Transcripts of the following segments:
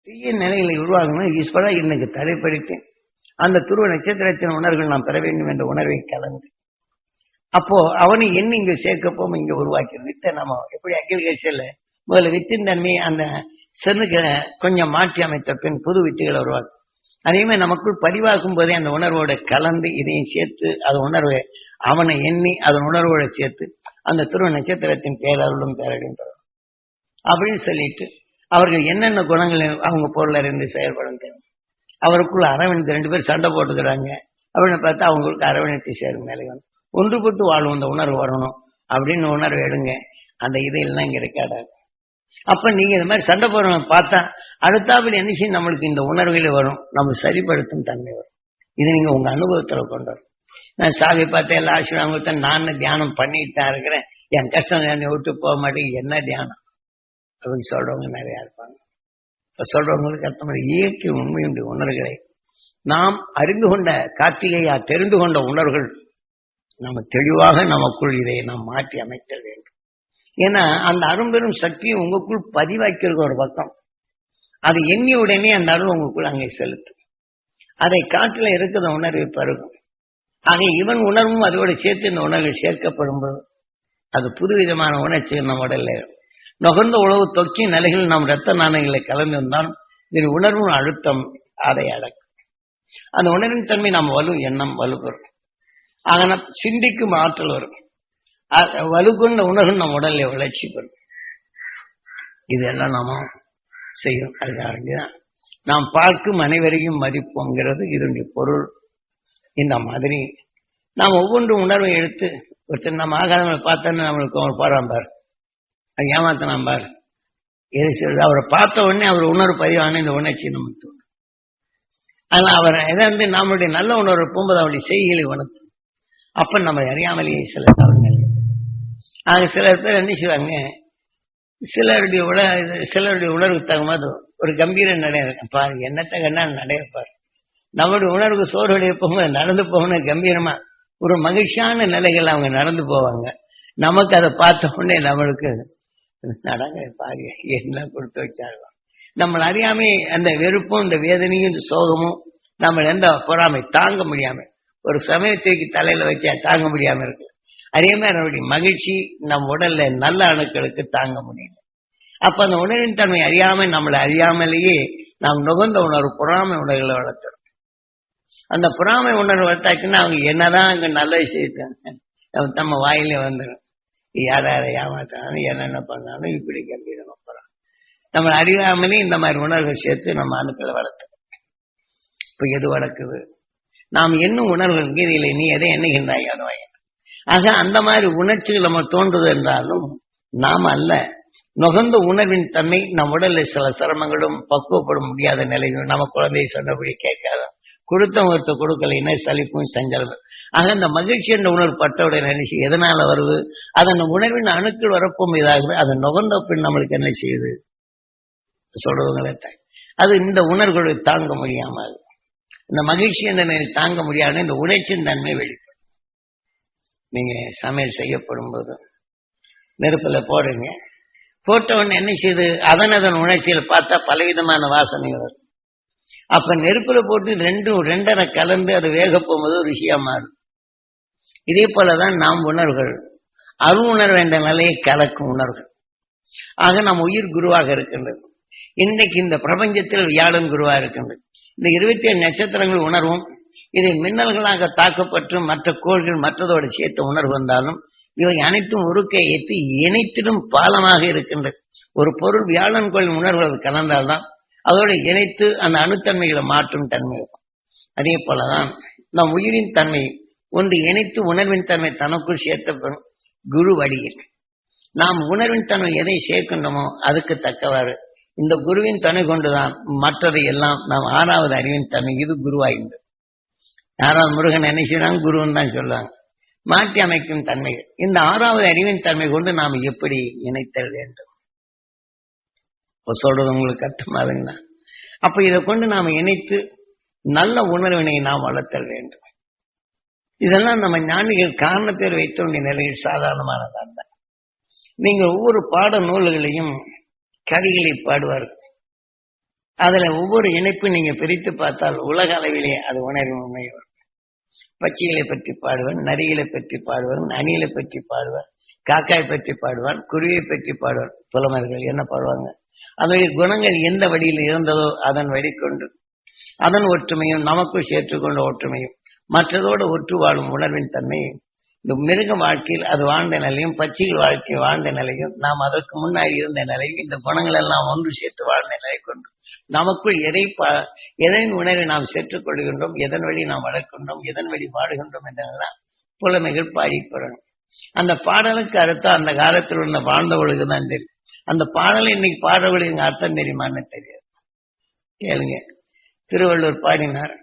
தீய நிலைகளை உருவாகணும் ஈஸ்வரா இன்னைக்கு தடைப்படுத்தி அந்த துருவ நட்சத்திரத்தின் உணர்வுகள் நாம் பெற வேண்டும் என்ற உணர்வை கலந்து அப்போ அவனை என்ன இங்க சேர்க்கப்போம் இங்க உருவாக்கிறது வித்தை நம்ம எப்படி அக்ரிகல்ச்சர்ல முதல்ல வித்தின் தன்மையை அந்த சென்னுகளை கொஞ்சம் மாற்றி அமைத்த பின் புது வித்துகளை உருவாக்கும். அதே மாதிரி நமக்குள் பதிவாக்கும் போதே அந்த உணர்வோட கலந்து இதையும் சேர்த்து அது உணர்வை அவனை எண்ணி அதன் உணர்வோட சேர்த்து அந்த துருவ நட்சத்திரத்தின் பேரருளும் பேரடையும் பெறும் அப்படின்னு சொல்லிட்டு அவர்கள் என்னென்ன குணங்கள் அவங்க பொருள் அறிந்து செயல்படும் தெரியும். அவருக்குள்ள அரவணைத்து 2 பேர் சண்டை போட்டுக்கிறாங்க அப்படின்னு பார்த்தா அவங்களுக்கு அரவணைத்து சேரும் மேலே வந்து ஒன்றுபட்டு வாழும் அந்த உணர்வு வரணும் அப்படின்னு உணர்வு எடுங்க. அந்த இதையெல்லாம் இங்க இருக்காடாது. அப்ப நீங்க இந்த மாதிரி சண்டை போடுறவங்க பார்த்தா அடுத்தாப்புல என்ன செய்யும் நம்மளுக்கு இந்த உணர்வுகளே வரும், நம்ம சரிப்படுத்தும் தன்மை வரும். இது நீங்க உங்க அனுபவத்துல கொண்டு வரும். நான் சாமி பார்த்தேன் எல்லா ஆசீர்வாதம் நான் தியானம் பண்ணிட்டு தான் இருக்கிறேன், என் கஷ்டம் என்னை விட்டு போக மாட்டேங்குது, என்ன தியானம் அப்படின்னு சொல்றவங்க நிறைய இருப்பாங்க. இப்ப சொல்றவங்களுக்கு அர்த்தம் இயற்கை உண்மையுடைய உணர்வுகளை நாம் அறிந்து கொண்ட கார்த்திகையா தெரிந்து கொண்ட உணர்வுகள் நம்ம தெளிவாக நமக்குள் இதை நாம் மாற்றி அமைக்க வேண்டும். ஏன்னா அந்த அரும்பெரும் சக்தியை உங்களுக்குள் பதிவாக்கிறது ஒரு பக்கம், அது எண்ணி உடனே அந்த அருள் உங்களுக்குள் அங்கே செலுத்தும். அதை காட்டில இருக்கிற உணர்வை பருகும். ஆக இவன் உணர்வும் அதோடு சேர்த்து இந்த உணர்வு சேர்க்கப்படும் போது அது புதுவிதமான உணர்ச்சி நம்ம உடல்ல நுகர்ந்த உழவு தொக்கி நிலைகள் நம் இரத்த நாணயங்களை கலந்திருந்தால் இதன் உணர்வும் அழுத்தம் அதை அடக்கும். அந்த உணர்வின் தன்மை நாம் வலு எண்ணம் வலுப்பெறும். ஆக சிந்திக்கும் ஆற்றல் வரும். வலுக்கொண்ட உணர்வு நம் உடலை வளர்ச்சி பெறும். இதெல்லாம் நாம செய்யும். அதுக்காக நாம் பார்க்கும் அனைவரையும் மதிப்போங்கிறது இதனுடைய பொருள். இந்த மாதிரி நாம் ஒவ்வொன்று உணர்வை எடுத்து ஒருத்தர் நம்ம ஆகாதவங்களை பார்த்தோன்னு நம்மளுக்கு அவர் பாராம்பார், அது ஏமாத்தலாம் பார், எது சொல்றது அவரை பார்த்த உடனே அவர் உணர்வு பதிவான இந்த உணர்ச்சி நமக்கு தோணும். அதனால அவரை எதாவது நம்மளுடைய நல்ல உணர்வு போகும்போது அவருடைய செய்திகளை உணர்த்தும். அப்ப நம்ம அறியாமலேயே சில தவறுகள். ஆக சிலர் பேர் என்ன செய்வாங்க, சிலருடைய உணர்வுக்கு தகும்போது ஒரு கம்பீர நடை பாரு, என்னத்த கண்ணா நடையப்பாரு. நம்மளுடைய உணர்வுக்கு சோறுடைய போகும்போது நடந்து போகணும் கம்பீரமா ஒரு மகிழ்ச்சியான நிலைகள் அவங்க நடந்து போவாங்க. நமக்கு அதை பார்த்த உடனே நம்மளுக்கு நடங்க பாரு என்ன கொடுத்து வச்சாங்க. நம்மளை அறியாமே அந்த வெறுப்பும் இந்த வேதனையும் இந்த சோகமும் நம்ம எந்த பொறாமை தாங்க முடியாம ஒரு சமயத்துக்கு தலையில வச்சா தாங்க முடியாம இருக்கு. அதே மாதிரி நம்மளுடைய மகிழ்ச்சி நம் உடல்ல நல்ல அணுக்களுக்கு தாங்க முடியல. அப்ப அந்த உணர்வின் தன்மை அறியாம நம்மளை அறியாமலேயே நாம் நுகர்ந்த உணர்வு பொறாமை உணர்வுகளை வளர்த்துறோம். அந்த பொறாமை உணர்வு வளர்த்தாச்சுன்னா அவங்க என்னதான் அங்க நல்ல விஷயத்தாங்க நம்ம வாயிலே வந்துடும். யாரை ஏமாத்தாலும் என்னென்ன பண்ணாலும் இப்படி கம்பீரமா போறாங்க. நம்ம அறியாமலே இந்த மாதிரி உணர்வுகள் சேர்த்து நம்ம அணுக்களை வளர்த்துறோம். இப்ப எது வளர்க்குது, நாம் என்னும் உணர்வுகள் கீதையில நீ எதை எண்ணுகின்றாய் அதுவாய். ஆக அந்த மாதிரி உணர்ச்சிகள் நம்ம தோன்றுது என்றாலும் நாம் அல்ல, நுகர்ந்த உணர்வின் தன்மை நம் உடல்ல சில சிரமங்களும் பக்குவப்பட முடியாத நிலையும் நம்ம குழந்தையை சொன்னபடி கேட்காத கொடுத்த ஒருத்த கொடுக்கலைன்னா சலிப்பும் சஞ்சலம். ஆக அந்த மகிழ்ச்சி என்ற உணர்வு பட்டவுடைய நினைச்சு எதனால வருது, அதன் உணர்வின் அணுக்கள் வரப்போம் இதாகுது. அதை நுகர்ந்த பின் நம்மளுக்கு என்ன செய்யுது சொல்றவங்களே அது இந்த உணர்வுகளை தாங்க முடியாமல் இந்த மகிழ்ச்சி என்ற நிலை தாங்க முடியாத இந்த உணர்ச்சியின் தன்மை வெளிப்படும். நீங்க சமையல் செய்யப்படும் போது நெருப்புல போடுறீங்க, போட்ட உடனே என்ன செய்யுது அதன் உணர்ச்சியில் பார்த்தா பலவிதமான வாசனைகள் வரும். அப்ப நெருப்புல போட்டு ரெண்டரை கலந்து அது வேக போகும்போது ருசியா மாறும். இதே போலதான் நாம் உணர்வுகள் அருள் உணர்வு என்ற நிலையை கலக்கும் உணர்வுகள். ஆக நாம் உயிர் குருவாக இருக்கின்றது. இன்னைக்கு இந்த பிரபஞ்சத்தில் வியாழன் குருவா இருக்கின்றது. இந்த 27 நட்சத்திரங்கள் உணர்வும் இதை மின்னல்களாக தாக்கப்பட்டு மற்ற கோள்கள் மற்றதோடு சேர்த்த உணர்வு வந்தாலும் இவை அனைத்தும் உருக்கை ஏற்றி இணைத்திடும் பாலமாக இருக்கின்றது. ஒரு பொருள் வியாழன் கோள் உணர்வுகள் கலந்தால்தான் அதோடு இணைத்து அந்த அணுத்தன்மைகளை மாற்றும் தன்மை இருக்கும். அதே போலதான் நம் உயிரின் தன்மை ஒன்று இணைத்து உணர்வின் தன்மை தனக்குள் சேர்த்தப்படும் குரு வடியில் நாம் உணர்வின் தன்மை எதை சேர்க்கின்றோமோ அதுக்கு தக்கவாறு இந்த குருவின் துணை கொண்டுதான் மற்றதை எல்லாம் நாம் 6வது அறிவின் தன்மை இது குருவாகின்றது. 6வது முருகன் என்ன செய்யறாங்க குருன்னு தான் சொல்றாங்க. மாற்றி அமைக்கும் தன்மைகள் இந்த 6வது அறிவின் தன்மை கொண்டு நாம் எப்படி இணைத்தல் வேண்டும் சொல்றது உங்களுக்கு கஷ்டமாதுங்களா? அப்ப இதை கொண்டு நாம் இணைத்து நல்ல உணர்வினை நாம் வளர்த்தல் வேண்டும். இதெல்லாம் நம்ம ஞானிகள் காரண பேர் வைத்த வேண்டிய நிலையில் சாதாரணமானதான். நீங்கள் ஒவ்வொரு பாட நூல்களையும் கவிகளை பாடுவார்கள். அதுல ஒவ்வொரு இணைப்பும் நீங்க பிரித்து பார்த்தால் உலக அளவிலே அது உணர்வு உண்மை வரும். பட்சிகளை பற்றி பாடுவான், நரிகளை பற்றி பாடுவான், அணிலை பற்றி பாடுவான், காக்காய் பற்றி பாடுவான், குருவியை பற்றி பாடுவான். புலமர்கள் என்ன பாடுவாங்க? அதனுடைய குணங்கள் எந்த வழியில் இருந்ததோ அதன் வழிகொண்டு அதன் ஒற்றுமையும் நமக்குள் சேர்த்துக்கொண்ட ஒற்றுமையும் மற்றதோடு ஒற்று வாழும் உணர்வின் தன்மையும் இந்த மிருக வாழ்க்கையில் அது வாழ்ந்த நிலையும் பட்சிகள் வாழ்க்கையில் வாழ்ந்த நிலையும் நாம் அதற்கு முன்னாடி இருந்த நிலையும் இந்த குணங்கள் எல்லாம் ஒன்று சேர்த்து வாழ்ந்த நிலை கொண்டு நமக்குள் எதன் உணர்வை நாம் சேர்த்துக் கொள்கின்றோம், எதன் வழி நாம் வளர்க்கின்றோம், எதன் வழி பாடுகின்றோம் என்றெல்லாம் புலமைகள் பாடிப்படணும். அந்த பாடலுக்கு அர்த்தம் அந்த காலத்தில் உள்ள வாழ்ந்தவர்களுக்கு தான் தெரியும். அந்த பாடலை இன்னைக்கு பாடுறவர்களுக்கு அர்த்தம் தெரியுமான்னு தெரியாது. கேளுங்க, திருவள்ளுவர் பாடினார்,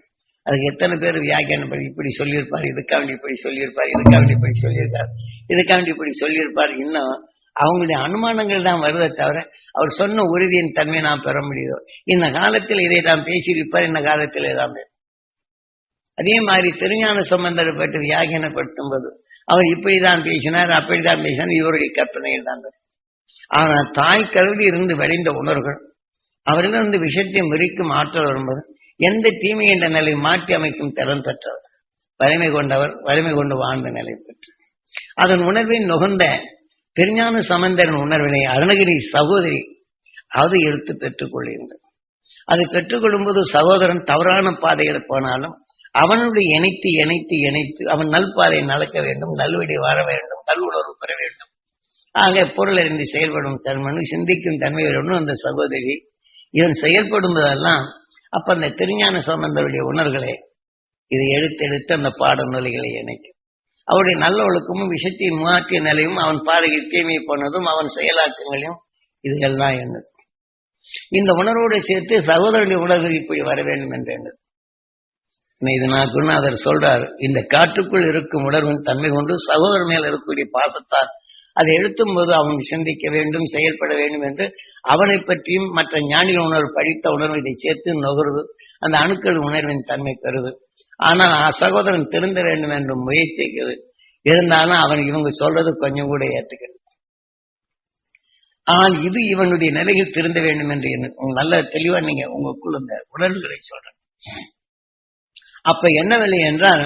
அதுக்கு எத்தனை பேர் வியாக்கியானம் பண்ணி இப்படி சொல்லியிருப்பார், இதுக்காண்டி இப்படி சொல்லியிருப்பார், இதுக்காண்டி இப்படி சொல்லியிருக்கார், இதுக்காண்டி இப்படி சொல்லியிருப்பார். இன்னும் அவங்களுடைய அனுமானங்கள் தான் வருவதை தவிர அவர் சொன்ன உறுதியின் தன்மை நாம் பெற முடியுதோ. இந்த காலத்தில் இதை தான் பேசியிருப்பார், இந்த காலத்தில் இதான். அதே மாதிரி திருஞான சம்பந்தரை பற்றி வியாக்கியானப்படுத்தும் போது அவர் இப்படிதான் பேசினார், அப்படித்தான் பேசினார், இவருடைய கற்பனையில் தான். ஆனால் தாய் கருவி இருந்து விளைந்த உணர்வுகள் அவரிலிருந்து விஷயத்தை முறிக்கும் ஆற்றல் வரும்போது எந்த தீமை என்ற நிலை மாற்றி அமைக்கும் திறன் பெற்றவர், வலிமை கொண்டவர், வலிமை கொண்டு வாழ்ந்த நிலை பெற்று அதன் உணர்வை நுகர்ந்த திருஞான சம்பந்தரின் உணர்வினை அருணகிரி சகோதரி அது எடுத்து பெற்றுக் கொள்கின்றார். அதை பெற்றுக்கொள்ளும் போது சகோதரன் தவறான பாதையில் போனாலும் அவனுடைய இணைத்து இணைத்து இணைத்து அவன் நல்பாதையை நடக்க வேண்டும், நல்வழி வாழ வேண்டும், நல்வுணர்வு பெற வேண்டும். ஆக பொருள் அறிந்து செயல்படும் தன்மனு சிந்திக்கும் தன்மை வரணும் அந்த சகோதரி. இதன் செயல்படும் போதெல்லாம் அப்ப அந்த திருஞான சம்பந்தருடைய உணர்வுகளை இதை எடுத்து அந்த பாட நிலைகளை இணைக்கும். அவருடைய நல்ல ஒழுக்கமும் விஷயத்தை மாற்றிய நிலையும் அவன் பாதையில் தீமை போனதும் அவன் செயலாக்கங்களையும் இதுகள்லாம் என்னது இந்த உணர்வோடு சேர்த்து சகோதரனுடைய உணர்வுகள் இப்படி வர வேண்டும் என்று எண்ணது. இது நான் குருநாதர் சொல்றாரு, இந்த காற்றுக்குள் இருக்கும் உணர்வின் தன்மை கொண்டு சகோதரர் மேல் இருக்கக்கூடிய பாசத்தால் அதை எழுத்தும் போது அவன் சிந்திக்க வேண்டும், செயல்பட வேண்டும் என்று அவனை பற்றியும் மற்ற ஞானிகள் உணர்வு படித்த உணர்வு இதை சேர்த்து நுகர்வு அந்த அணுக்கள் உணர்வின் தன்மை பெறுது. ஆனால் சகோதரன் திருந்த வேண்டும் என்று முயற்சிக்கிறது. இருந்தாலும் அவன் இவங்க சொல்றது கொஞ்சம் கூட ஏற்றுக்கிறது. ஆனால் இது இவனுடைய நிலையில் திருந்த வேண்டும் என்று நல்ல தெளிவா நீங்க உங்களுக்குள்ள இந்த உணர்வுகளை சொல்றேன். அப்ப என்ன விலை என்றால்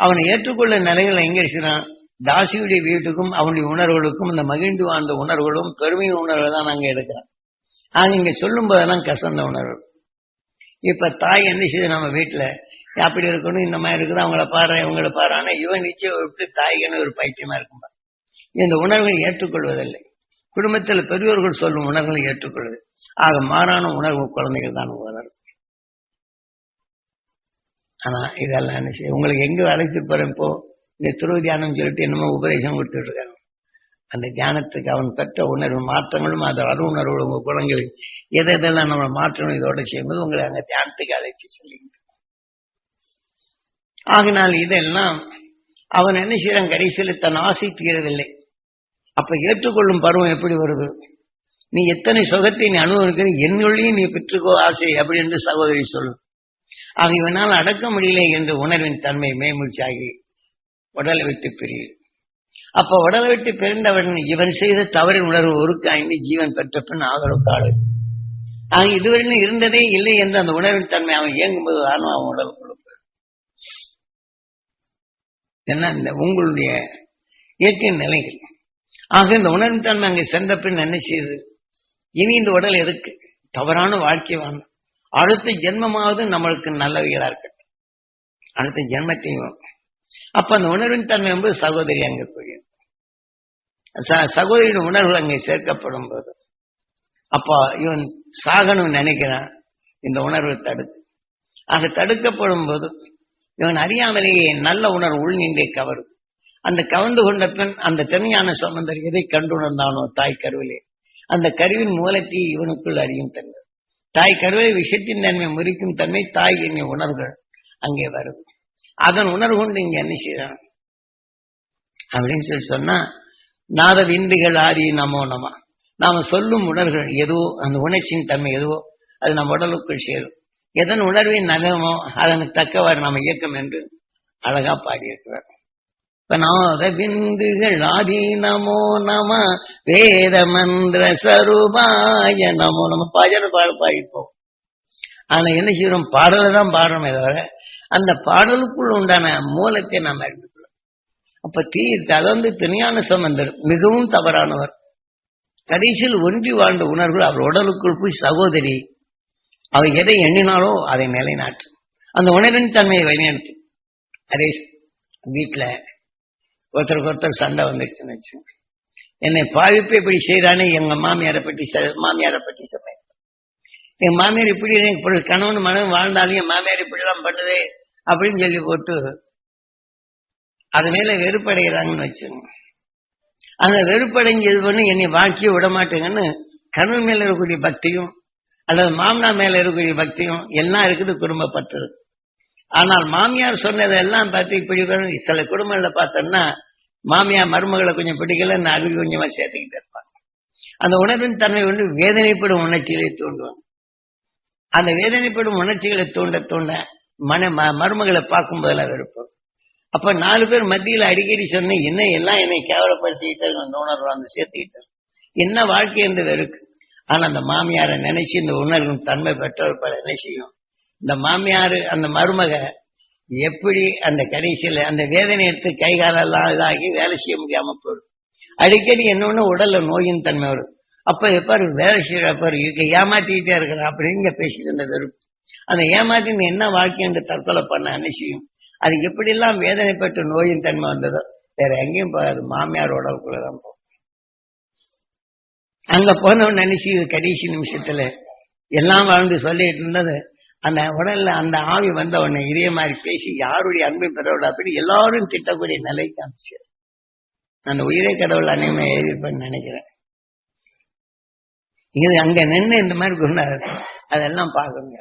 அவனை ஏற்றுக்கொள்ள நிலைகளை எங்க இருக்கிறான்? தாசியுடைய வீட்டுக்கும் அவனுடைய உணர்வுகளுக்கும் இந்த மகிழ்ந்து வாழ்ந்த உணர்வுகளும் பெருமை உணர்வு தான் நாங்க எடுக்கிறோம். ஆக இங்க சொல்லும் போதெல்லாம் கசந்த உணர்வு. இப்ப தாய் என்ன செய்யுது, நம்ம வீட்டுல அப்படி இருக்கணும், இந்த மாதிரி இருக்குது, அவங்கள பாரு இவங்களை பாரு. ஆனா இவன் நிச்சயம் விட்டு தாய்க்குன்னு ஒரு பைத்தியமா இருக்கும்பா. இந்த உணர்வை ஏற்றுக்கொள்வதில்லை. குடும்பத்தில் பெரியோர்கள் சொல்லும் உணர்வுகளை ஏற்றுக்கொள்வது. ஆக மாறான உணர்வு குழந்தைகள் தான் வளரும். ஆனா இதெல்லாம் என்ன செய்ய உங்களுக்கு எங்க அழைத்து போறேன் இப்போ இந்த துருவ தியானம் சொல்லிட்டு என்னமோ உபதேசம் கொடுத்துட்டு இருக்காங்க. அந்த தியானத்துக்கு அவன் பெற்ற உணர்வு மாற்றங்களும் அது அரு உணர்வு உங்க குழந்தைகள் எதெல்லாம் நம்ம மாற்றணும் இதோட செய்யும்போது உங்களை அங்க தியானத்துக்கு அழைத்து சொல்லுங்க. ஆகினால் இதெல்லாம் அவன் என்ன செய்யறான், கடைசியில் தன் ஆசை தீரவில்லை. அப்ப ஏற்றுக்கொள்ளும் பருவம் எப்படி வருது? நீ எத்தனை சுகத்தை நீ அனுபவிக்கிற என்னுள்ளேயும் நீ பெற்றுக்கோ ஆசை அப்படி என்று சகோதரி சொல்லும். ஆக இவனால் அடக்க முடியல என்ற உணர்வின் தன்மை மேம்பூச்சாகி உடலை விட்டு பிரியும். அப்ப உடலை விட்டு பிரிந்தவன் இவன் செய்த தவறின் உணர்வு ஒருக்காய்ந்து ஜீவன் பெற்ற பின் ஆகலோ காடு. ஆக இதுவரையிலும் இருந்ததே இல்லை என்று அந்த உணர்வின் தன்மை அவன் இயங்கும்போது ஆன்மா அவன் உடல் கொடுப்பார். என்ன இந்த உங்களுடைய இயற்கை நிலைகள். ஆக இந்த உணர்வின் தன்மை அங்கே சென்ற பின் என்ன செய்யுது, இனி இந்த உடல் எதுக்கு, தவறான வாழ்க்கை வாங்க, அடுத்த ஜென்மமாவது நம்மளுக்கு நல்லவைகளா இருக்கட்டும், அடுத்த ஜென்மத்தையும். அப்ப அந்த உணர்வின் தன்மை என்பது சகோதரி அங்கே போய் சகோதரியின் உணர்வுகள் அங்கே சேர்க்கப்படும் போது அப்பா இவன் சாகணும் நினைக்கிறான், இந்த உணர்வை தடுத்து. ஆக தடுக்கப்படும் போது இவன் அறியாமலேயே நல்ல உணர்வு உள் நின்றே கவரும். அந்த கவர்ந்து கொண்ட பெண் அந்த திருஞான சம்பந்தர் எதை கண்டுணர்ந்தானோ தாய் கருவிலே அந்த கருவின் மூலத்தை இவனுக்குள் அறியும் தன்மை, தாய் கருவிலை விஷயத்தின் தன்மை முறிக்கும் தன்மை தாய் எண்ணிய உணர்வுகள் அங்கே வரும். அதன் உணர்வு கொண்டு இங்க என்ன செய்யறான் அப்படின்னு சொல்லி சொன்னா நாத விந்துகள் ஆதி நமோ நம. நாம சொல்லும் உணர்வுகள் எதுவோ அந்த உணர்ச்சியின் தன்மை எதுவோ அது நம்ம உடலுக்குள் சேரும். எதன் உணர்வின் நலமோ அதனுக்கு தக்கவாறு நம்ம இயக்கம் என்று அழகா பாடியிருக்கிறார். இப்ப நாத விந்துகள் ஆதி நமோ நம வேத மந்திர சருபாய நமோ நம்ம பாஜன பாடிப்போம். ஆனா என்ன செய்யறோம், பாடலை தான் பாடுறோமே தவிர அந்த பாடலுக்குள் உண்டான மூலத்தை நாம் அறிந்துக்கிறோம். அப்ப அது திருஞான சம்பந்தர் மிகவும் தவறானவர். கடைசியில் ஒன்றி வாழ்ந்த உணர்வு அவர் உடலுக்குள் போய் சகோதரி அவர் எதை எண்ணினாலோ அதை நிலைநாட்டு அந்த உணர்வின் தன்மையை வழிநடத்து. அதே வீட்டுல ஒருத்தருக்கு ஒருத்தர் சண்டை வந்துருச்சுன்னு வச்சு, என்னை பாவிப்பு இப்படி செய்யறானே எங்க மாமியாரை பற்றி சொன்னேன். என் மாமியார் இப்படி கணவன் மனைவி வாழ்ந்தாலும் என் மாமியார் இப்படி எல்லாம் பண்ணுதே அப்படின்னு சொல்லி போட்டு அது மேல வெறுப்படைகிறாங்கன்னு வச்சுங்க. அந்த வெறுப்படைஞ்சது பண்ணி என்னை வாழ்க்கையை விட மாட்டேங்கன்னு கணவன் மேல இருக்கக்கூடிய பக்தியும் அல்லது மாமனார் மேல இருக்கக்கூடிய பக்தியும் எல்லாம் இருக்குது குடும்பப்பட்டது. ஆனால் மாமியார் சொன்னதெல்லாம் பார்த்து இப்படி சில குடும்பங்கள்ல பார்த்தோம்னா மாமியார் மருமகளை கொஞ்சம் பிடிக்கல, அருவி கொஞ்சமா சேர்த்துக்கிட்டு இருப்பாங்க. அந்த உணர்வின் தன்மை வேதனைப்படும் உணர்ச்சிகளை தூண்டுவாங்க. அந்த வேதனைப்படும் உணர்ச்சிகளை தூண்ட தூண்ட மருமகளை பார்க்கும் போதெல்லாம் வெறுப்போம். அப்ப 4 பேர் மத்தியில் அடிக்கடி சொன்ன என்ன எல்லாம் என்னை கேவலப்படுத்திக்கிட்டு அந்த உணர்வு அந்த சேர்த்துக்கிட்டார் என்ன வாழ்க்கை என்று இருக்கு. ஆனா அந்த மாமியாரை நினைச்சு இந்த உணர்வின் தன்மை பெற்றவர் என்ன செய்யும், இந்த மாமியாரு அந்த மருமக எப்படி அந்த கடைசியில அந்த வேதனை எடுத்து கை காலெல்லாம் இதாகி வேலை செய்ய முடியாம போயிடும். அடிக்கடி என்னொன்னு உடல்ல நோயின் தன்மை வரும். அப்ப எப்பாரு வேலை செய்யறப்பாரு ஏமாத்திக்கிட்டே இருக்கிறான் அப்படிங்க பேசிட்டு இருந்த வெறுப்பு. அந்த ஏமாத்தி என்ன வாழ்க்கை என்று தற்கொலை பண்ண அனுசியும் அது எப்படிலாம் வேதனைப்பட்டு நோயின் தன்மை வந்ததோ வேற எங்கேயும் போகாது, மாமியார் உடலுக்குள்ளதான் போகும். அங்க போனவன் நினைச்சு கடைசி நிமிஷத்துல எல்லாம் வாழ்ந்து சொல்லிட்டு இருந்தது அந்த உடல்ல அந்த ஆவி வந்த உடனே இதே மாதிரி பேசி யாருடைய அன்பை பெறவிட அப்படி எல்லாரும் திட்டக்கூடிய நிலை காமிச்சு அந்த உயிரை கடவுள் அனைமே எழுதிப்பேன்னு நினைக்கிறேன். இது அங்க நின்று இந்த மாதிரி கொண்டாரு அதெல்லாம் பார்க்கணுங்க.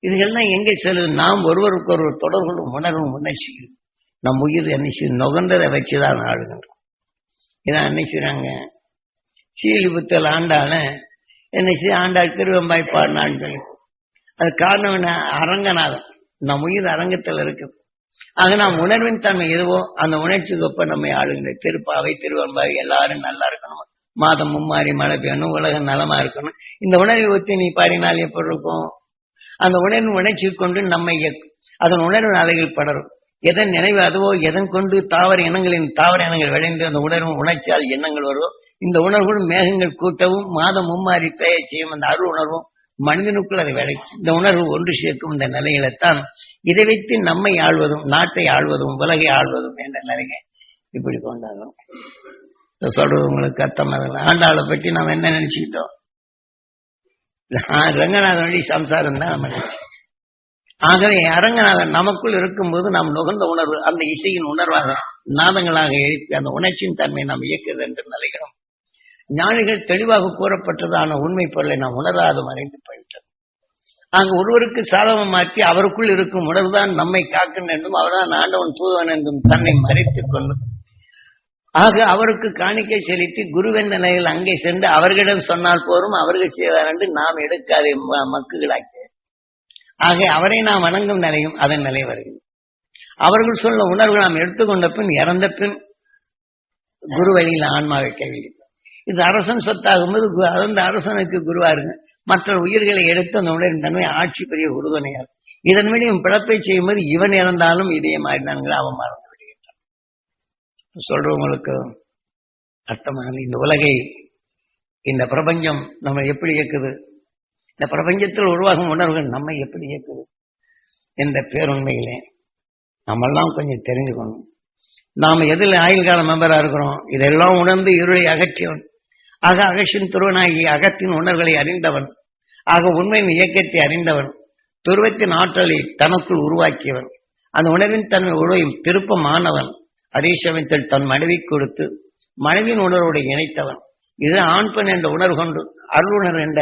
இதுகள்லாம் எங்கே செல்லுது, நாம் ஒருவருக்கு ஒரு தொடர்களும் உணர்வும் உணர்ச்சிகள் நம் உயிர் என்ன நுகர்ந்ததை வச்சுதான் ஆடுகின்றோம். இதான் என்ன செய்றாங்க, சீலிபுத்தல் ஆண்டான என்ன செய்ய ஆண்டாள் திருவம்பாய் பாடினான்னு சொல்லி அது காரணம் என்ன, அரங்கநாதன் நம் உயிர் அரங்கத்தில் இருக்கு. ஆக நாம் உணர்வின் தன்மை எதுவோ அந்த உணர்ச்சிக்கு ஒப்ப நம்மை ஆளுகின்ற திருப்பாவை திருவம்பாய் எல்லாரும் நல்லா இருக்கணும், மாதம் மும்மாறி மழை பெய்யணும், உலகம் நலமா இருக்கணும். இந்த உணர்வை ஒத்தி நீ பாடினால் எப்படி இருக்கும், அந்த உணர்வு உணர்ச்சி கொண்டு நம்மை அதன் உணர்வு அலைகள் படரும். எதன் நினைவு அதுவோ எதன் கொண்டு தாவர இனங்கள் விளைந்து அந்த உணர்வு உணர்ச்சியால் எண்ணங்கள் வருவோம். இந்த உணர்வுகள் மேகங்கள் கூட்டவும் மாதம் மும்மாறி பெய்ய செய்யும் அந்த அருள் உணர்வும் மனிதனுக்குள் அதை விளைக்கும். இந்த உணர்வு ஒன்று சேர்க்கும் இந்த நிலையில்தான் இதை வைத்து நம்மை ஆள்வதும் நாட்டை ஆள்வதும் உலகை ஆள்வதும் என்ற நிலையை இப்படி கொண்டாடும். சொல்றது உங்களுக்கு அர்த்தம். ஆண்டாளை பற்றி நாம் என்ன நினைச்சுக்கிட்டோம், ரங்கநாதன் வழி சம்சாரம் தான் நம்ம நினைச்சோம். ஆகவே அரங்கநாதன் நமக்குள் இருக்கும்போது நாம் நுகர்ந்த உணர்வு அந்த இசையின் உணர்வாக நாதங்களாக எழுப்பி அந்த உணர்ச்சியின் தன்மை நாம் இயக்குது என்று நிலைக்கிறோம். ஞானிகள் தெளிவாக கூறப்பட்டதான உண்மை பொருளை நாம் உணராது மறைந்து போயிட்டோம். அங்கு ஒருவருக்கு சாதகம் மாற்றி அவருக்குள் இருக்கும் உணர்வுதான் நம்மை காக்கணும் என்றும் அவர்தான் ஆண்டவன் தூதுவன் என்றும் தன்னை மறைத்துக் கொண்டு ஆக அவருக்கு காணிக்கை செலுத்தி குருவென்ற நிலையில் அங்கே சென்று அவர்களிடம் சொன்னால் போரும் அவர்கள் செய்வார் என்று நாம் எடுக்காத மக்குகளாக்கி ஆக அவரை நாம் வணங்கும் நிலையும் அதன் நிலை வருகிறது. அவர்கள் சொல்ல உணர்வு நாம் எடுத்துக்கொண்ட பின் இறந்த பின் குரு வழியில் ஆன்மாவை கைவிழிப்போம். இது அரசன் சொத்தாகும்போது அந்த அரசனுக்கு குருவாருங்க மற்ற உயிர்களை எடுத்து அந்த உணர்வின் தன்மை ஆட்சி பெரிய உறுதுணையார். இதன் மீடியும் பிறப்பை செய்யும்போது இவன் இறந்தாலும் இதே மாதிரி நாங்கள் அவன் மறந்து விடுகின்றான். சொல்றவங்களுக்கு அர்த்தமான இந்த உலகை இந்த பிரபஞ்சம் நம்ம எப்படி இயக்குது, இந்த பிரபஞ்சத்தில் உருவாகும் உணர்வுகள் நம்மை எப்படி இயக்குது என்ற பேருண்மையிலே நம்மெல்லாம் கொஞ்சம் தெரிஞ்சுக்கணும். நாம் எதில் ஆயுள் கால மெம்பரா இருக்கிறோம் இதெல்லாம் உணர்ந்து இருளை அகற்றியவன் ஆக அகற்றின் துருவனாகி அகத்தின் உணர்வுகளை அறிந்தவன் ஆக உண்மையின் இயக்கத்தை அறிந்தவன் துருவத்தின் ஆற்றலை தனக்குள் உருவாக்கியவன் அந்த உணர்வின் தன்மை உருவையும் திருப்பமானவன் அதே சமயத்தில் தன் மனைவி கொடுத்து மனைவியின் உணர்வோடு இணைத்தவன். இது ஆண் பெண் என்ற உணர்வு கொண்டு அருளுணர் என்ற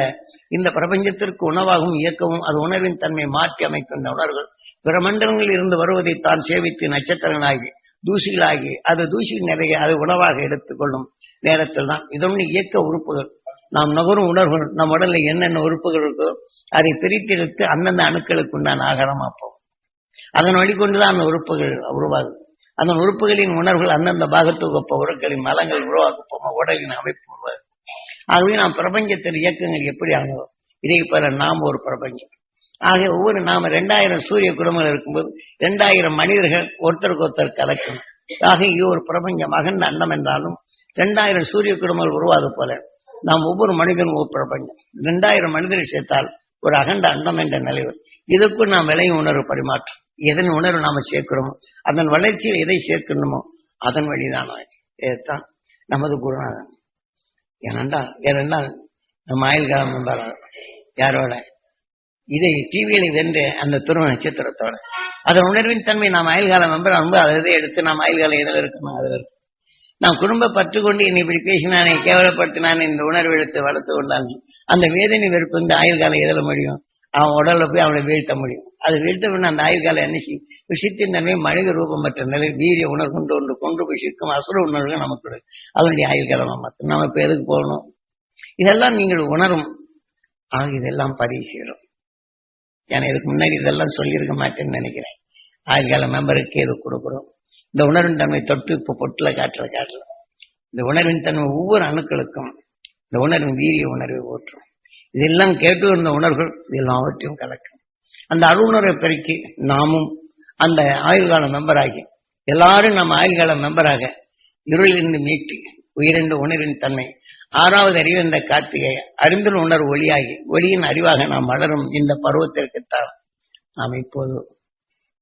இந்த பிரபஞ்சத்திற்கு உணவாகவும் இயக்கவும் அது உணர்வின் தன்மை மாற்றி அமைக்கும் இந்த உணர்வுகள் பிற மண்டலங்களில் இருந்து வருவதை தான் சேவித்து நட்சத்திரங்களாகி தூசிகளாகி அது தூசி நிறைய அது உணவாக எடுத்துக்கொள்ளும் நேரத்தில் தான் இதொன்று இயக்க உறுப்புகள் நாம் நுகரும் உணர்வுகள் நம் உடலில் என்னென்ன உறுப்புகள் இருக்கோ அதை பிரித்தெடுத்து அந்தந்த அணுக்களுக்கு உண்டான ஆகாரமா போகும். அதன் வழிகொண்டுதான் அந்த உறுப்புகள் உருவாகும். அந்த உறுப்புகளின் உணர்வுகள் அந்தந்த பாகத்துக்கு ஒப்ப உருக்களின் மலங்கள் உருவாக்கப்போமா உடலின் அமைப்பு உருவாகும். ஆகவே நாம் பிரபஞ்சத்தின் இயக்கங்கள் எப்படி ஆகும் இதே போல நாம் ஒரு பிரபஞ்சம் ஆக ஒவ்வொரு நாம 2000 சூரிய குடும்பங்கள் இருக்கும்போது 2000 மனிதர்கள் ஒருத்தருக்கு ஒருத்தர் கலக்கணும். ஆக இது ஒரு பிரபஞ்சம் அகண்ட அண்டம் என்றாலும் 2000 சூரிய குடும்பங்கள் உருவாது போல நாம் ஒவ்வொரு மனிதனும் ஒரு பிரபஞ்சம். 2000 மனிதர்கள் சேர்த்தால் ஒரு அகண்ட அண்டம் என்ற நிலைவு. இதுக்குள் நாம் விளையும் உணர்வு பரிமாற்றம். எதன் உணர்வு நாம சேர்க்கிறோமோ அதன் வளர்ச்சியில் எதை சேர்க்கணுமோ அதன் வழிதான். இதுதான் நமது குருநாதன். ஏனென்றால் நம்ம ஆயுள்காலம் நம்பர் யாரோட இதை டிவியில வென்று அந்த துருவ நட்சத்திரத்தோட அதன் உணர்வின் தன்மை நாம் ஆயுள்காலம் நம்பர் அன்பு அதை எடுத்து நாம் ஆயுள்காலம் எதில் இருக்கணும் அதில் இருக்கும். நான் குடும்ப பற்று கொண்டு என்னை இப்படி பேசினானே கேவலப்படுத்தினானே இந்த உணர்வு எடுத்து வளர்த்து கொண்டாங்க அந்த வேதனை வெறுப்பு இந்த ஆயுள்காலம் எதில் முடியும்? அவன் உடல்ல போய் அவனை வீழ்த்த முடியும். அது வீழ்த்த பண்ண அந்த ஆயுள்காலம் என்ன செய்யும்? விஷயத்தின் தன்மை மனித ரூபம் மற்ற நிலை வீரிய உணர்வு கொண்டு போய் சிக்கும் அசுர உணர்வுகள் நமக்கு அதனுடைய ஆயுள்காலமா மாற்றும். நம்ம இப்ப எதுக்கு போகணும்? இதெல்லாம் நீங்கள் உணரும். ஆக இதெல்லாம் பதிவு செய்யறோம். ஏன்னா இதுக்கு முன்னாடி இதெல்லாம் சொல்லியிருக்க மாட்டேன்னு நினைக்கிறேன். ஆயுள்கால மெம்பருக்கு இது கொடுக்குறோம். இந்த உணர்வின் தன்மை தொட்டு இப்ப பொட்டுல காட்டல இந்த உணர்வின் தன்மை ஒவ்வொரு அணுக்களுக்கும் இந்த உணர்வின் வீரிய உணர்வை ஊற்றும். இதெல்லாம் கேட்டு வந்த உணர்வுகள் இதெல்லாவற்றையும் கலக்கும். அந்த அருணரை பெருக்கி நாமும் அந்த ஆயுள்கால மெம்பராகி எல்லாரும் நம்ம ஆயுள்கால மெம்பராக இருளிலிருந்து மீட்டு உயிரின்ற உணர்வின் தன்மை 6வது அறிவு என்ற கார்த்திகை அறிந்த உணர்வு ஒளியாகி ஒளியின் அறிவாக நாம் வளரும் இந்த பருவத்திற்குத்தான் நாம் இப்போது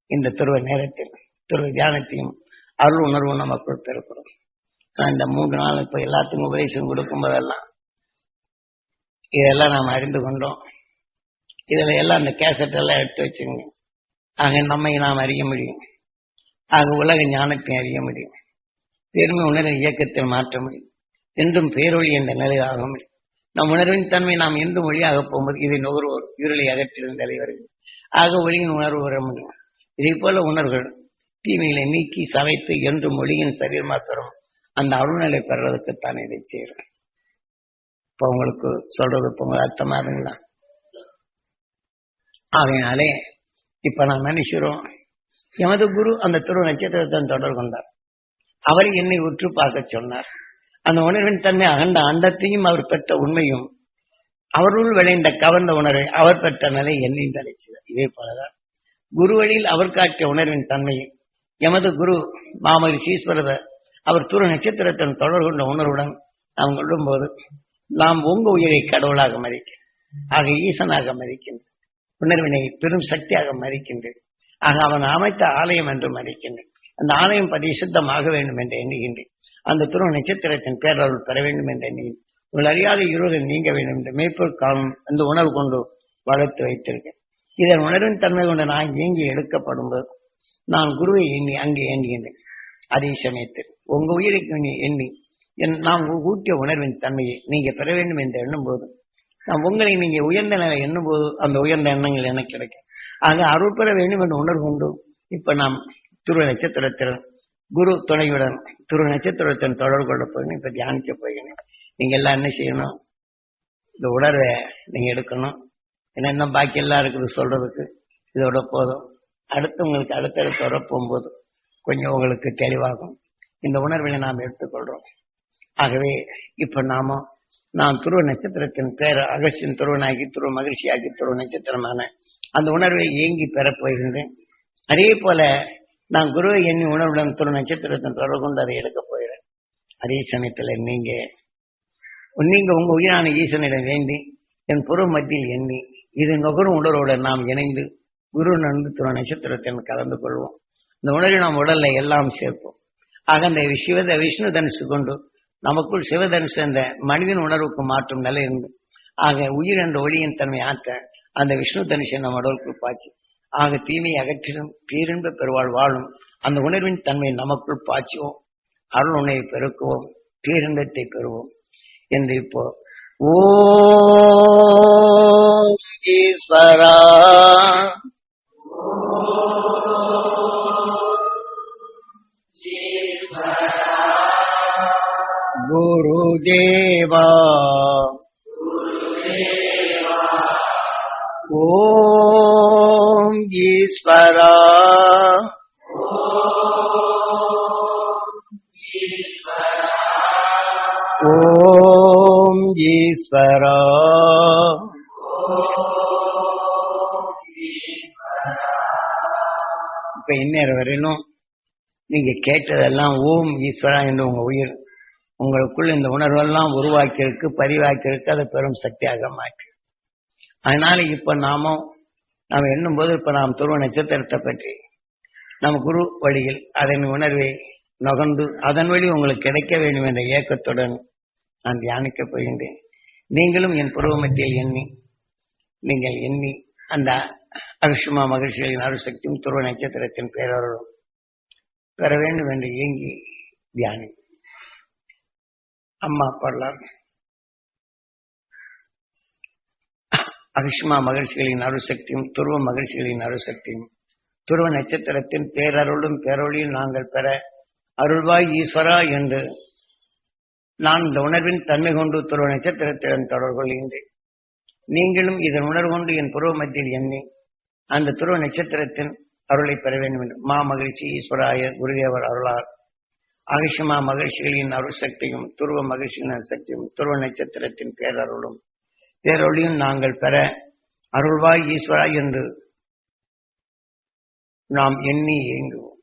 இந்த துருவ நேரத்தில் துருவ தியானத்தையும் அருள் உணர்வும் நமக்குள் பெறுகிறோம். இந்த 3 நாள் இப்ப எல்லாத்துக்கும் உபதேசம் கொடுக்கும் போதெல்லாம் இதெல்லாம் நாம் அறிந்து கொண்டோம். இதுல எல்லாம் அந்த கேசட் எல்லாம் எடுத்து வச்சுங்க. ஆக நம்மை நாம் அறிய முடியும். ஆக உலக ஞானத்தை அறிய முடியும். பெருமை உணர்வு இயக்கத்தில் மாற்ற முடியும். என்றும் பேரொழி என்ற நிலை ஆக முடியும். நம் உணர்வின் தன்மை நாம் என்றும் ஒளியாக போகும்போது இதை நுகர்வோர் இருளை அகற்றிடும் நிலை வருகிறது. ஆக ஒளியின் உணர்வு வர முடியும். இதே போல உணர்வுகள் தீமைகளை நீக்கி சமைத்து என்றும் ஒளியின் சரீரமாக தரும் அந்த அருள்நிலை பெறுறதுக்குத்தான் இதை செய்யறோம். இப்ப உங்களுக்கு சொல்றது இப்ப உங்களுக்கு அர்த்தமாகுங்களா? அதனாலே இப்ப நாம் மனுஷரும் எமது குரு அந்த துருவ நட்சத்திரத்தை தொடர்பு கொண்டார். அவர் என்னை உற்று பார்க்க சொன்னார். அந்த உணர்வின் தன்மை அகண்ட அண்டத்தையும் அவர் பெற்ற உண்மையும் அவருள் விளைந்த கவர்ந்த உணர்வை அவர் பெற்ற நிலை என்னையும் தலைச்சது. இதே போலதான் குரு வழியில் அவர் காட்டிய உணர்வின் தன்மையை எமது குரு மாமகரிஷி ஈஸ்வரர் அவர் துருவ நட்சத்திரத்தின் தொடர்பு கொண்ட உணர்வுடன் நாம் கொள்ளும் போது நாம் உங்க உயிரை கடவுளாக மதிக்கின்றோம். ஆக ஈசனாக மதிக்கின்றோம். உணர்வினை பெரும் சக்தியாக மதிக்கின்றேன். ஆக அவன் அமைத்த ஆலயம் என்று மதிக்கின்றேன். அந்த ஆலயம் பரிசுத்தமாக வேண்டும் என்று எண்ணுகின்றேன். அந்த துருவ நட்சத்திரத்தின் பேரருள் பெற வேண்டும் என்று எண்ணுகின்றேன். உங்கள் அறியாத இருளில் நீங்க வேண்டும் என்று மேய்ப்பொருள் காணும் அந்த உணர்வு கொண்டு வளர்த்து வைத்திருக்கேன். இதன் உணர்வின் தன்மை கொண்டு நான் இயங்கி எடுக்கப்படும்போது நான் குருவை எண்ணி அங்கே எண்ணுகின்றேன். அதே சமயத்தில் உங்க உயிருக்கு எண்ணி நாம் ஊட்டிய உணர்வின் தன்மையை நீங்க பெற வேண்டும் என்று எண்ணும் போது நாம் உங்களை நீங்க உயர்ந்த நிலை எண்ணும் போது அந்த உயர்ந்த எண்ணங்கள் எனக்கு கிடைக்கும். ஆக அருள் பெற வேண்டும் என்று உணர்வு கொண்டு இப்ப நாம் துருவ நட்சத்திரத்தில் குரு துணையுடன் துருவ நட்சத்திரத்தின் தொடர்பு கொள்ள போகிறேன். இப்ப தியானிக்க போகிறேன். நீங்க எல்லாம் என்ன செய்யணும்? இந்த உணர்வை நீங்க எடுக்கணும். என்ன பாக்கி எல்லாம் இருக்குது சொல்றதுக்கு இதோட போதும். அடுத்து உங்களுக்கு அடுத்தடுத்து வர போகும்போது கொஞ்சம் உங்களுக்கு தெளிவாகும். இந்த உணர்வினை நாம் எடுத்துக்கொள்றோம். ஆகவே இப்ப நான் துருவ நட்சத்திரத்தின் பேர் அகஸ்டின் துருவனாகி துருவ மகிழ்ச்சியாகி துருவ நட்சத்திரமான அந்த உணர்வை ஏங்கி பெறப் போகின்றேன். அதே போல நான் குருவை எண்ணி உணர்வுடன் துருவ நட்சத்திரத்தின் தொடர்பு கொண்டு அதை எடுக்கப் போகிறேன். அதே சமயத்தில் நீங்க உங்க உயிரான ஈசனிடம் வேண்டி என் புற மத்தியில் எண்ணி இது நுகரும் உணர்வுடன் நாம் இணைந்து குரு நன்கு துருவ நட்சத்திரத்தின் கலந்து கொள்வோம். இந்த உணர்வை நாம் உடல்ல எல்லாம் சேர்ப்போம். ஆக அந்த விஷ்ணு தனுசு கொண்டு நமக்குள் சிவதனுசு என்ற மனிதன் உணர்வுக்கு மாற்றும் நிலை இருந்து ஆக உயிர் என்ற ஒளியின் தன்மை ஆற்ற அந்த விஷ்ணு தனுஷை நம் உடலுக்குள் பாய்ச்சி ஆக தீமையை அகற்றிடும் பேரின்ப பெருவாழ் வாழும் அந்த உணர்வின் தன்மை நமக்குள் பாய்ச்சுவோம். அருள் உணவை பெருக்குவோம். பேரின்பத்தை பெறுவோம் என்று இப்போ ஓம் ஈஸ்வரா குருதேவா ஓம் ஈஸ்வரா ஓம் ஈஸ்வரா இப்ப இந்நேரம் வரையிலும் நீங்க கேட்டதெல்லாம் ஓம் ஈஸ்வரா என்று உங்க உயிர் உங்களுக்குள் இந்த உணர்வெல்லாம் உருவாக்கியிருக்கு, பதிவாக்கியிருக்கு, அதை பெரும் சக்தியாக மாற்றி. அதனால இப்ப நாம எண்ணும் போது இப்ப நாம் துருவ நட்சத்திரத்தை பற்றி நம்ம குரு வழியில் அதன் உணர்வை நுகர்ந்து அதன் வழி உங்களுக்கு கிடைக்க வேண்டும் என்ற ஏக்கத்துடன் நான் தியானிக்கப் போகின்றேன். நீங்களும் என் புருவ மத்தியில் நீங்கள் எண்ணி அந்த அகசுமா மகிழ்ச்சிகளின் அருசக்தியும் துருவ நட்சத்திரத்தின் பேரருளும் பெற வேண்டும் என்று இயங்கி தியானி. அம்மா பாடலாம். அகசுமா மகிழ்ச்சிகளின் அருசக்தியும் துருவ மகிழ்ச்சிகளின் அருசக்தியும் துருவ நட்சத்திரத்தின் பேரருளும் பேரொழியும் நாங்கள் பெற அருள்வாய் ஈஸ்வரா என்று நான் இந்த உணர்வின் தன்மை கொண்டு துருவ நட்சத்திரத்துடன் தொடர்பு கொள்கின்றேன். நீங்களும் இதன் உணர்வு கொண்டு என் புருவ மத்தியில் எண்ணி அந்த துருவ நட்சத்திரத்தின் அருளை பெற வேண்டும் என்று மா மகிழ்ச்சி ஈஸ்வராய குருதேவர் அருளார் அகசுமா மகிழ்ச்சிகளின் அருள் சக்தியும் துருவ மகிழ்ச்சியின் சக்தியும் துருவ நட்சத்திரத்தின் பேரருளும் பேரொழியும் நாங்கள் பெற அருள்வாய் ஈஸ்வரா என்று நாம் எண்ணி இயங்குவோம்.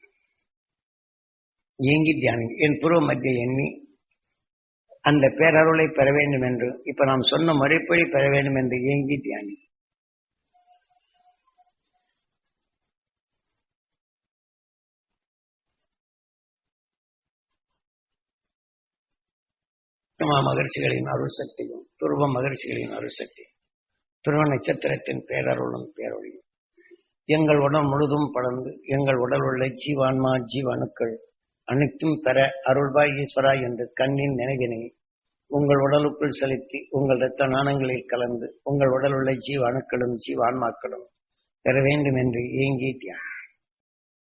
இயங்கி தியானி என் புருவ மத்தியை எண்ணி அந்த பேரருளை பெற வேண்டும் என்று இப்ப நாம் சொன்ன முறைப்படி பெற வேண்டும் என்று இயங்கி தியானி. மகிழ்ச்சிகளின் அருள் சக்தியும் துருவ மகிழ்ச்சிகளின் அருள் சக்தி துருவ நட்சத்திரத்தின் பேரருளும் பேரொழியும் எங்கள் உடல் முழுதும் படர்ந்து எங்கள் உடல் உள்ள ஜீவான்மா ஜீவணுக்கள் அனைத்தும் பெற அருள்பாய் ஈஸ்வரா என்று கண்ணின் நினைவினை உங்கள் உடலுக்குள் செலுத்தி உங்கள் இரத்த நாணங்களில் கலந்து உங்கள் உடல் உள்ள ஜீவ அணுக்களும் ஜீவான்மாக்களும் பெற வேண்டும் என்று இயங்கி தியானம்.